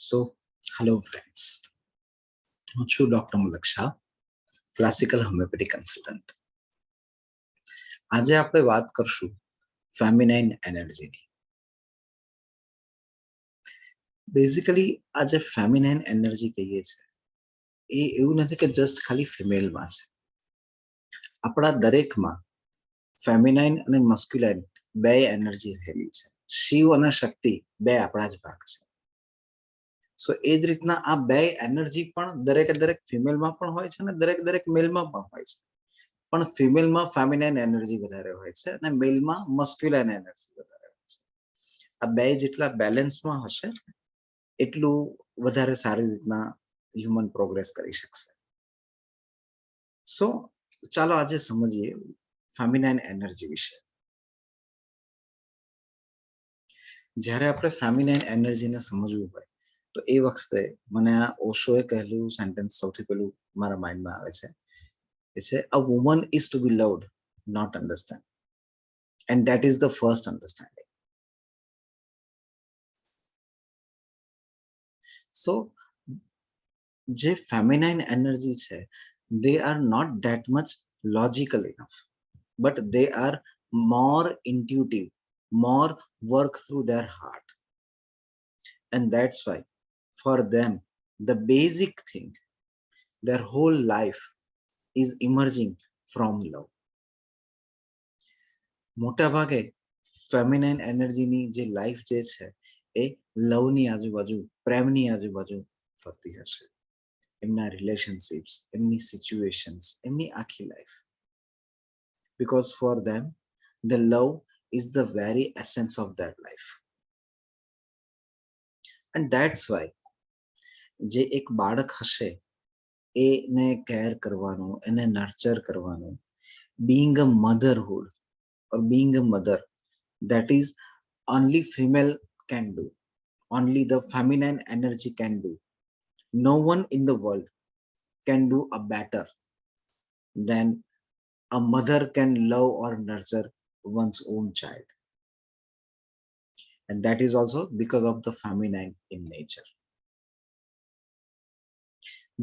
So, hello friends. હું છું doctor Malak Shah, classical homeopathy consultant. આજે આપણે વાત કરશું ફેમિનાઇન એનર્જીની. બેઝિકલી આ જે ફેમિનાઇન એનર્જી કહીએ છીએ એ એવું નથી કે જસ્ટ ખાલી ફિમેલમાં છે. આપણા દરેકમાં ફેમિનાઇન અને મસ્ક્યુલાઇન બે એનર્જી રહેલી છે. શિવ અને શક્તિ બે આપણા જ ભાગ છે. સો એ જ રીતના આ બે એનર્જી પણ દરેક ફિમેલમાં પણ હોય છે અને દરેક મેલમાં પણ હોય છે. પણ ફિમેલમાં ફેમિનાઇન એનર્જી વધારે હોય છે અને મેલમાં મસ્ક્યુલાઇન એનર્જી વધારે હોય છે. આ બે જેટલા બેલેન્સમાં હશે એટલું વધારે સારી રીતના હ્યુમન પ્રોગ્રેસ કરી શકશે. સો ચાલો આજે સમજીએ ફેમિનાઇન એનર્જી વિશે. જ્યારે આપણે ફેમિનાઇન એનર્જીને સમજવું હોય તો એ વખતે મને આ ઓશોએ કહેલું સેન્ટેન્સ સૌથી પહેલું મારા માઇન્ડમાં આવે છે. એ છે, a woman is to be loved, not understand. And that is the first understanding. So, જે feminine energy છે, they are not that much logical enough, but they are more intuitive, more work through their heart. And that's why for them, the basic thing, their whole life is emerging from love. મોટા ભાગે feminine એનર્જીની જે life જે છે એ લવની આજુબાજુ, પ્રેમની આજુબાજુ ફરતી હશે. એમના રિલેશનશિપ્સ, એમની સિચ્યુએશન્સ, એમની આખી life. Because for them the love is the very essence of that life. And that's why જે એક બાળક હશે એને કેર કરવાનું, એને નર્ચર કરવાનું, being a motherhood or being a mother, that is only female can do, only the feminine energy can do. No one in the world can do a better than a mother can love or nurture one's own child. And that is also because of the feminine in nature.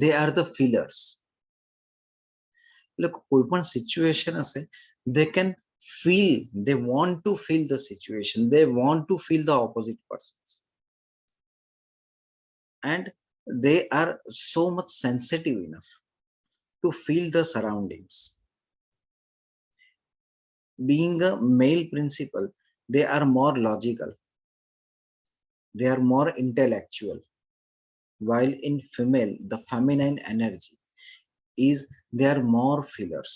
They are the feelers. Look, koi pan situation ase, they can feel, they want to feel the situation, they want to feel the opposite persons, and they are so much sensitive enough to feel the surroundings. Being a male principle, they are more logical, they are more intellectual, while in female the feminine energy is they are more feelers.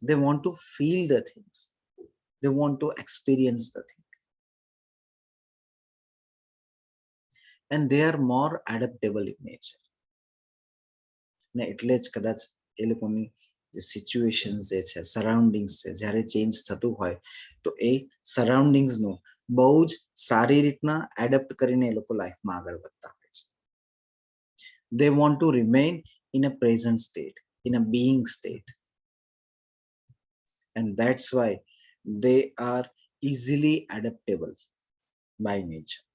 They want to feel the things, they want to experience the thing, and they are more adaptable in nature. ને એટલે જ કદાચ એ લોકોની જે situations જે છે, surroundings છે, જ્યારે ચેન્જ થતું હોય તો એ સરાઉન્ડિંગ્સનું બહુ જ સારી રીતના એડપ્ટ કરીને એ લોકો લાઈફમાં આગળ વધતા હોય છે. They want to remain in a present state, in a being state, and that's why they are easily adaptable by nature.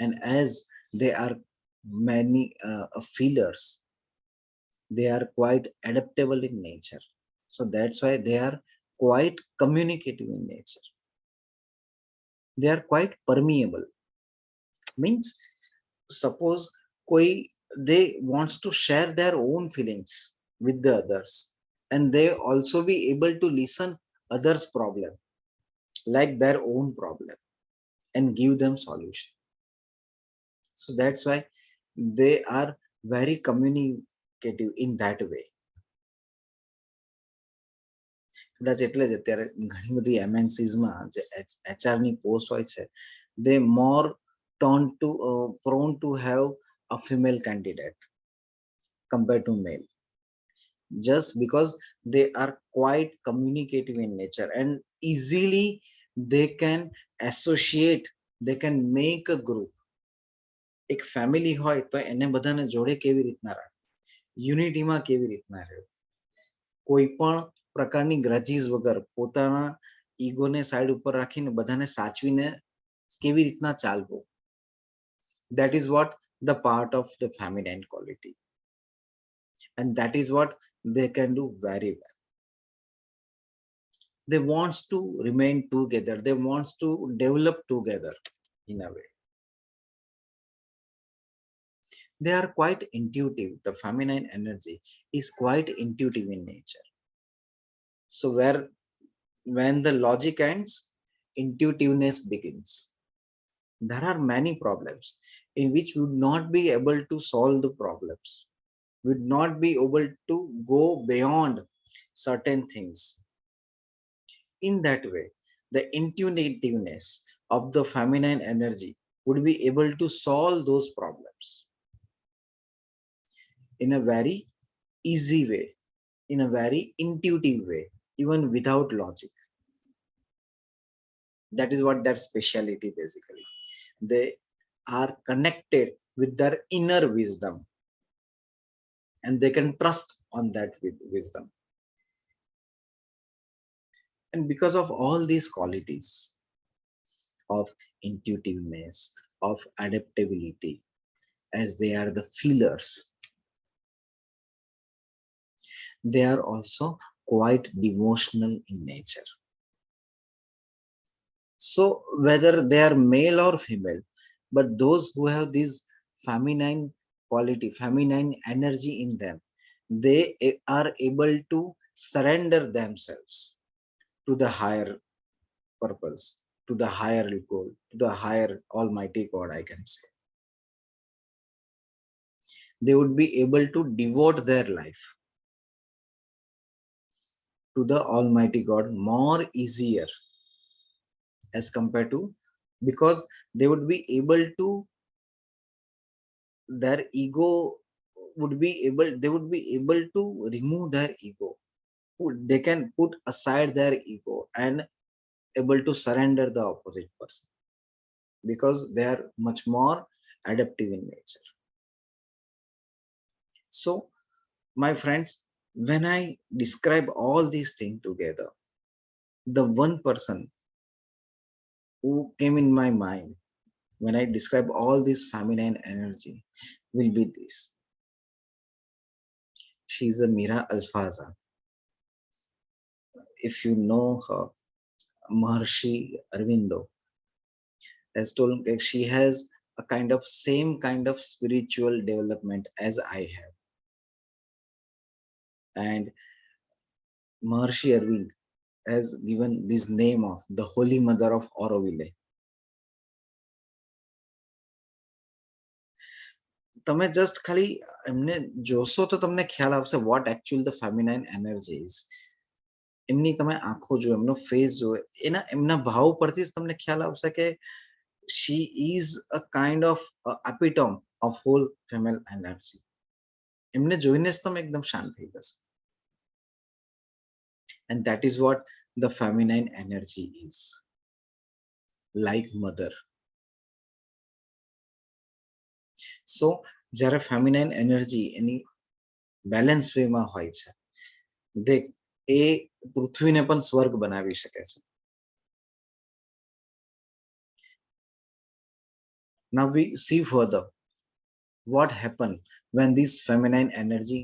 And as they are many feelers, they are quite adaptable in nature, so that's why they are quite communicative in nature. They are quite permeable, means suppose koi they wants to share their own feelings with the others, and they also be able to listen others problem like their own problem and give them solution. So that's why they are very communicative in that way. કદાચ એટલે જ અત્યારે ઘણી બધી MNCsમાં જે HR ની post હોય છે, they more prone to have a female candidate compared to male, just because they are quite communicative in nature and easily they can associate, they can make a group. એક family હોય તો એને બધાને જોડે કેવી રીતના રાખે, યુનિટીમાં કેવી રીતના રહેવું, કોઈ પણ પ્રકારની ગ્રજીસ વગર પોતાના ઈગોને સાઈડ ઉપર રાખીને બધાને સાચવીને કેવી રીતના ચાલવું. That is what the part of the feminine quality, and that is what they can do very well. They wants to remain together, they wants to develop together in a way. They are quite intuitive. The feminine energy is quite intuitive in nature. So where when the logic ends, intuitiveness begins. There are many problems in which we would not be able to solve the problems, would not be able to go beyond certain things. In that way, the intuitiveness of the feminine energy would be able to solve those problems in a very easy way, in a very intuitive way, even without logic. That is what their speciality basically. They are connected with their inner wisdom, and they can trust on that with wisdom. And because of all these qualities of intuitiveness, of adaptability, as they are the feelers, they are also quite devotional in nature. So whether they are male or female, but those who have this feminine quality, feminine energy in them, they are able to surrender themselves to the higher purpose, to the higher goal, to the higher Almighty God, I can say. They would be able to devote their life to the Almighty God more easier as compared to, because they would be able to, their ego would be able, they would be able to remove their ego. They can put aside their ego and able to surrender the opposite person, because they are much more adaptive in nature. So my friends, when I describe all these things together, the one person who came in my mind when I describe all this feminine energy will be this. She's a Mirra Alfassa. If you know her, Maharshi Arvindo has told that she has a kind of same kind of spiritual development as I have. And Maharshi Arvind has given this name of the Holy Mother of Auroville. તમે just ખાલી એમને જોશો તો તમને ખ્યાલ આવશે what actually the feminine energy is. એમની તમે આંખો જો, એમનો ફેસ જો, એમના ભાવ પરથી જ તમને ખ્યાલ આવશે કે she is a kind of epitome of whole female energy. એમને જોઈને જ તમે એકદમ શાંત થઈ જશે. And that is what the feminine energy is, like mother. So જ્યારે feminine energy એની બેલેન્સ વેમાં હોય છે, એ પૃથ્વીને પણ સ્વર્ગ બનાવી શકે છે. Now we see further what happens when this feminine energy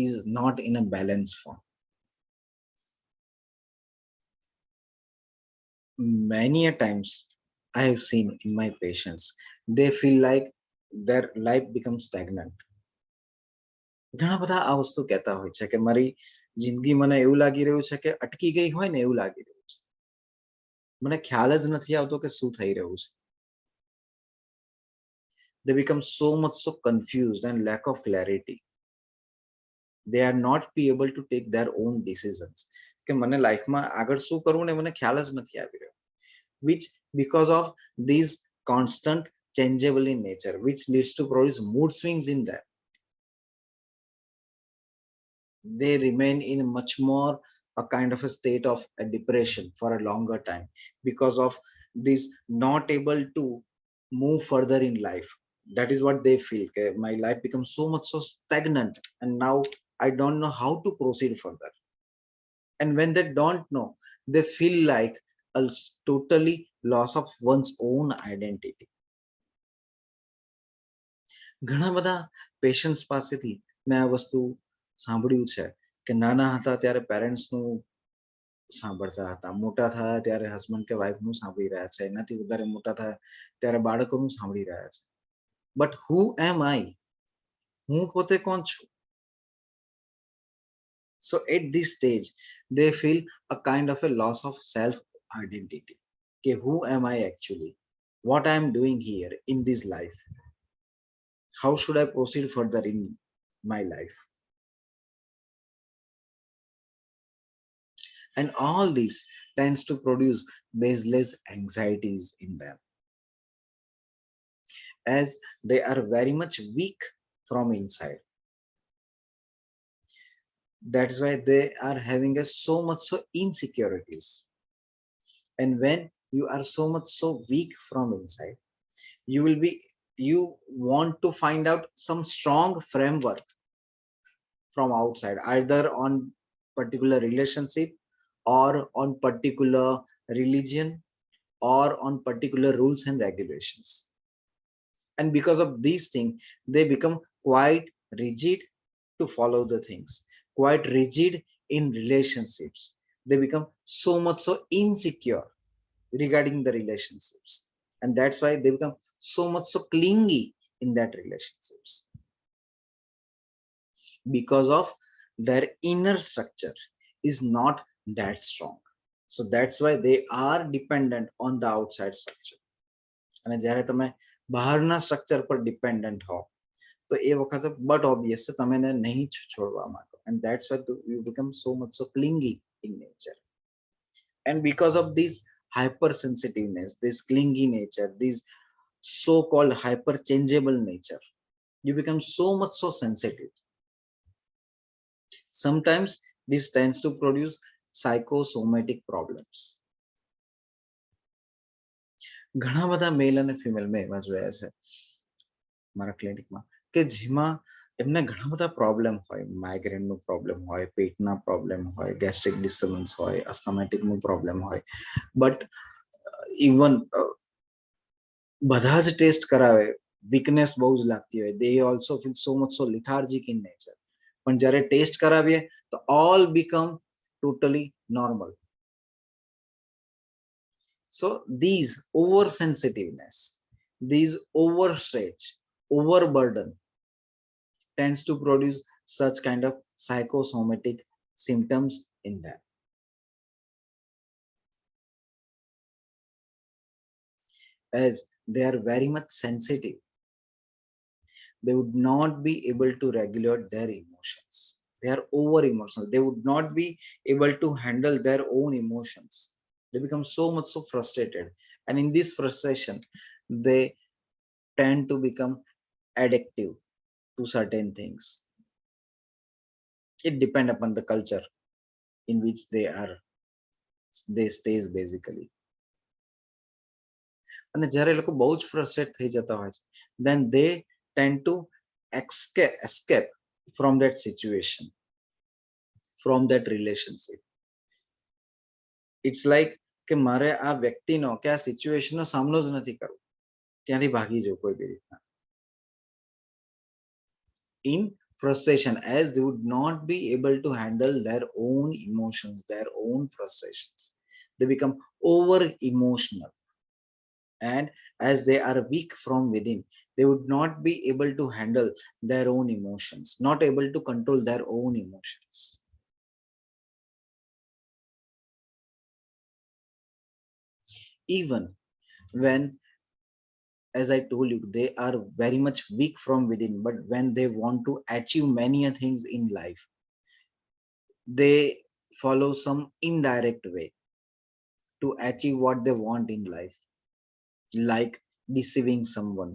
is not in a balanced form. Many a times I have seen in my patients, they feel like their life becomes stagnant. ઘણા બધા આ વસ્તુ કહેતા હોય છે કે મારી જિંદગી મને એવું લાગી રહ્યું છે કે અટકી ગઈ હોય ને એવું લાગી રહ્યું છે, મને ખ્યાલ જ નથી આવતો કે શું થઈ રહ્યું છે. They become so much so confused and lack of clarity. They are not be able to take their own decisions કે મને લાઈફમાં આગળ શું કરવું ને મને ખ્યાલ જ નથી આવી રહ્યો, which because of these constant changeable in nature, which leads to produce mood swings in them. They remain in much more a kind of a state of a depression for a longer time because of this not able to move further in life. That is what they feel. Okay? My life becomes so much so stagnant and now I don't know how to proceed further. And when they don't know, they feel like a totally loss of one's own identity. ઘણા બધા patients પાસેથી મેં આ વસ્તુ સાંભળ્યું છે કે નાના હતા ત્યારે પેરેન્ટ્સનું સાંભળતા હતા, મોટા થયા ત્યારે હસબન્ડ કે વાઈફનું સાંભળી રહ્યા છે, એનાથી વધારે મોટા થયા ત્યારે બાળકોનું સાંભળી રહ્યા છે. બટ હુ એમ આઈ? હું પોતે કોણ છું? So at this stage, they feel a kind of a loss of self identity. Okay, who am I actually? What I am doing here in this life? How should I proceed further in my life? And all this tends to produce baseless anxieties in them, as they are very much weak from inside. That's why they are having a so much so insecurities. And when you are so much so weak from inside, you want to find out some strong framework from outside, either on particular relationship or on particular religion or on particular rules and regulations. And because of these things, they become quite rigid to follow the things, quite rigid in relationships. They become so much so insecure regarding the relationships, and that's why they become so much so clingy in that relationships, because of their inner structure is not that strong. So that's why they are dependent on the outside structure. અને જ્યારે તમે બહારના structure પર dependent હો તો એ વખતે but obvious છે તમે એને નહીં છોડવા માંગો, and that's why you become so much so clingy in nature. And because of this hypersensitiveness, this clingy nature, this so-called hyperchangeable nature, you become so much so sensitive. Sometimes this tends to produce psychosomatic problems. ઘણા બધા મેલ અને female મેં એવા જોયા છે મારા ક્લિનિકમાં કે જેમાં એમને ઘણા બધા પ્રોબ્લેમ હોય, માઇગ્રેનનો પ્રોબ્લેમ હોય, પેટના પ્રોબ્લેમ હોય, ગેસ્ટ્રિક ડિસ્ટર્બન્સ હોય, અસ્થમેટિકનો પ્રોબ્લેમ હોય, બટ ઇવન બધા જ ટેસ્ટ કરાવે, વીકનેસ બહુ જ લાગતી હોય, they also feel so much so lethargic in nature, પણ જ્યારે ટેસ્ટ કરાવીએ તો all become totally normal. So these oversensitiveness, these overstretch, overburden tends to produce such kind of psychosomatic symptoms in them. As they are very much sensitive, they would not be able to regulate their emotions. They are over emotional. They would not be able to handle their own emotions. They become so much so frustrated, and in this frustration they tend to become addictive to certain things. It depends upon the culture in which they stays basically. અને જ્યારે લોકો બહુ જ frustrate થઈ જતા હોય છે, then they tend to escape from that situation, from that relationship. It's like કે મારે આ વ્યક્તિનો કે આ સિચ્યુએશનનો સામનો જ નથી કરવો, ત્યાંથી ભાગી જવું કોઈ બી રીતના. In frustration, as they would not be able to handle their own emotions, their own frustrations, they become over emotional. And as they are weak from within, they would not be able to handle their own emotions, not able to control their own emotions. Even when, as I told you, they are very much weak from within, but when they want to achieve many things in life, they follow some indirect way to achieve what they want in life, like deceiving someone,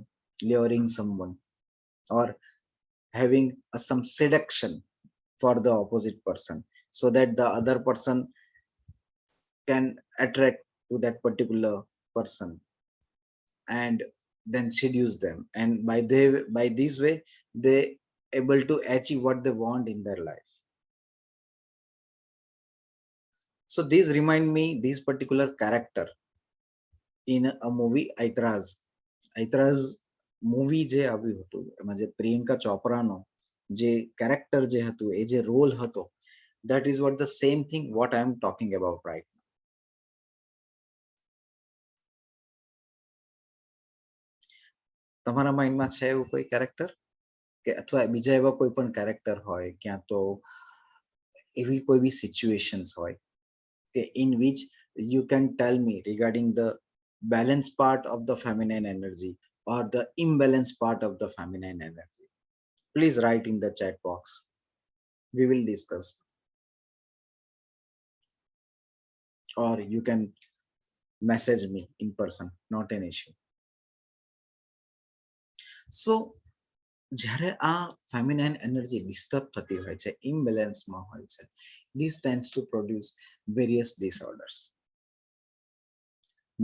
luring someone, or having some seduction for the opposite person, so that the other person can attract to that particular person and then seduce them, and by this way they able to achieve what they want in their life. So these remind me these particular character in a movie Aitraz movie જે આવ્યું હતું એમાં જે પ્રિયંકા ચોપરાનો જે character જે હતું એ જે role હતો, that is what the same thing what I am talking about right now. તમારા માઇન્ડમાં છે એવું કોઈ કેરેક્ટર કે અથવા બીજા એવા કોઈ પણ કેરેક્ટર હોય ક્યાં તો એવી કોઈ બી સિચ્યુએશન્સ હોય કે in which you can tell me regarding the balance part of the feminine energy or the imbalance part of the feminine energy? Please write in the chat box. We will discuss. Or you can message me in person, not an issue. So જ્યારે આ feminine energy disturb થતી હોય છે, ઇમ્બેલેન્સમાં હોય છે, this tends to produce various disorders.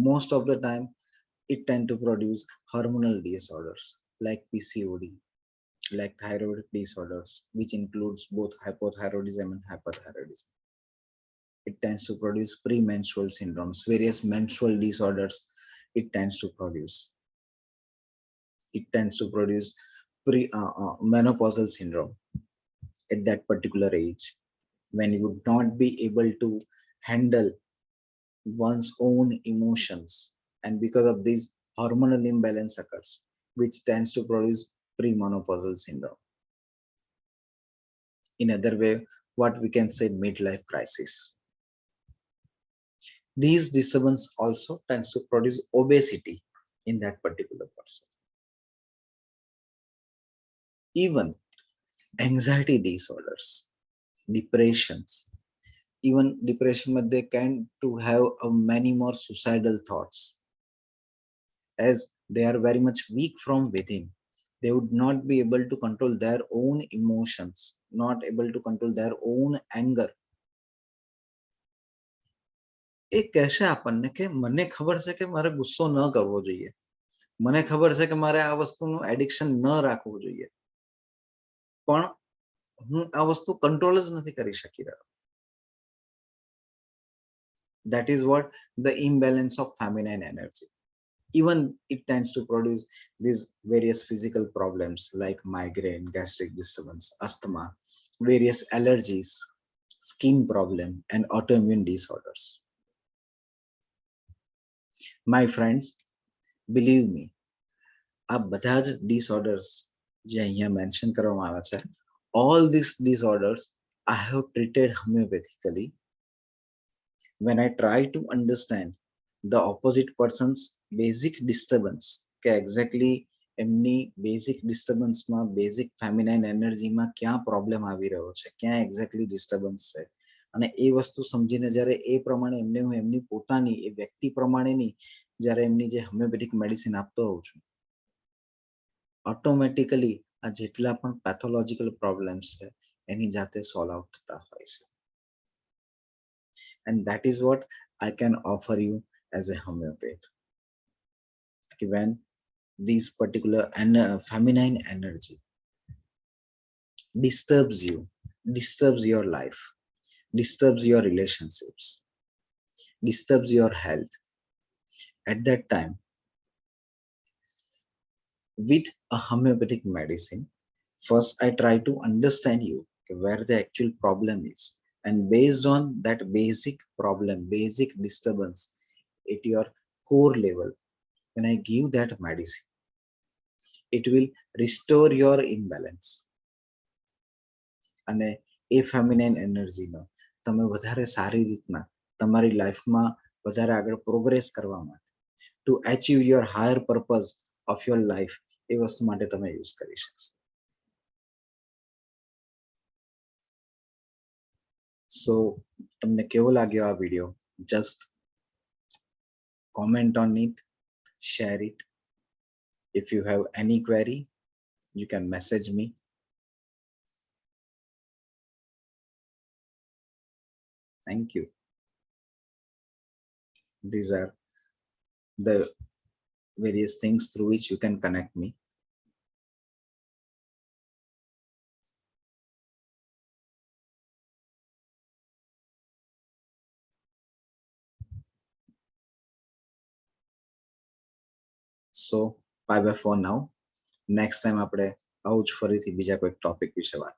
Most of the time it tend to produce hormonal disorders like PCOD, like thyroid disorders, which includes both hypothyroidism and hyperthyroidism. It tends to produce premenstrual syndromes, various menstrual disorders it tends to produce. It tends to produce menopausal syndrome at that particular age, when you would not be able to handle one's own emotions, and because of this hormonal imbalance occurs, which tends to produce premenopausal syndrome. In other way, what we can say, midlife crisis. These disturbance also tends to produce obesity in that particular person. Even anxiety disorders, depressions, even depression, but they can to have many more suicidal thoughts, as they are very much weak from within. They would not be able to control their own emotions, not able to control their own anger. એ કહેશે આપણને કે મને ખબર છે કે મારે ગુસ્સો ન કરવો જોઈએ, મને ખબર છે કે મારે આ વસ્તુનું એડિક્શન ન રાખવું જોઈએ, પણ હું આ વસ્તુ કંટ્રોલ જ નથી કરી શકી રહ્યો. That is what the imbalance of feminine energy. Even it tends to produce these various physical problems like migraine, gastric disturbance, asthma, various allergies, skin problem, and autoimmune disorders. My friends, believe me, આ બધા જ disorders જે અહીંયા mention કરવામાં આવ્યા છે, all these disorders I have treated homeopathically when I try to understand the opposite person's basic disturbance, કે exactly એમની basic disturbance માં basic feminine energy માં ક્યાં problem આવી રહ્યો છે, ક્યાં exactly disturbance છે, અને એ વસ્તુ સમજીને જ્યારે એ પ્રમાણે એમને હું એમની પોતાની એ વ્યક્તિ પ્રમાણેની જ્યારે એમની જે હોમિયોપેથિક મેડિસિન આપતો હોઉં છું, ઓટોમેટિકલી આ જેટલા પણ પેથોલોજીકલ પ્રોબ્લેમ્સ છે એની જાતે સોલ્વ આઉટ થતા હોય છે. And that is what I can offer you as a homeopath. When this particular feminine energy disturbs you, disturbs your life, disturbs your relationships, disturbs your health, at that time, with a homeopathic medicine, first I try to understand you where the actual problem is, and based on that basic problem, basic disturbance at your core level, when I give that medicine, it will restore your imbalance. અને એ feminine એનર્જીનો તમે વધારે સારી રીતના તમારી લાઈફમાં વધારે આગળ progress કરવા માટે, to achieve your higher purpose of your life, એ વસ્તુ માટે તમે યુઝ કરી શકશો. સો તમને કેવો લાગ્યો આ video? Just comment on it, share it. If you have any query, you can message me. Thank you. These are the various things through which you can connect me. So bye bye for now. Next time આપણે આવું જ ફરીથી બીજા કોઈક topic વિશે વાત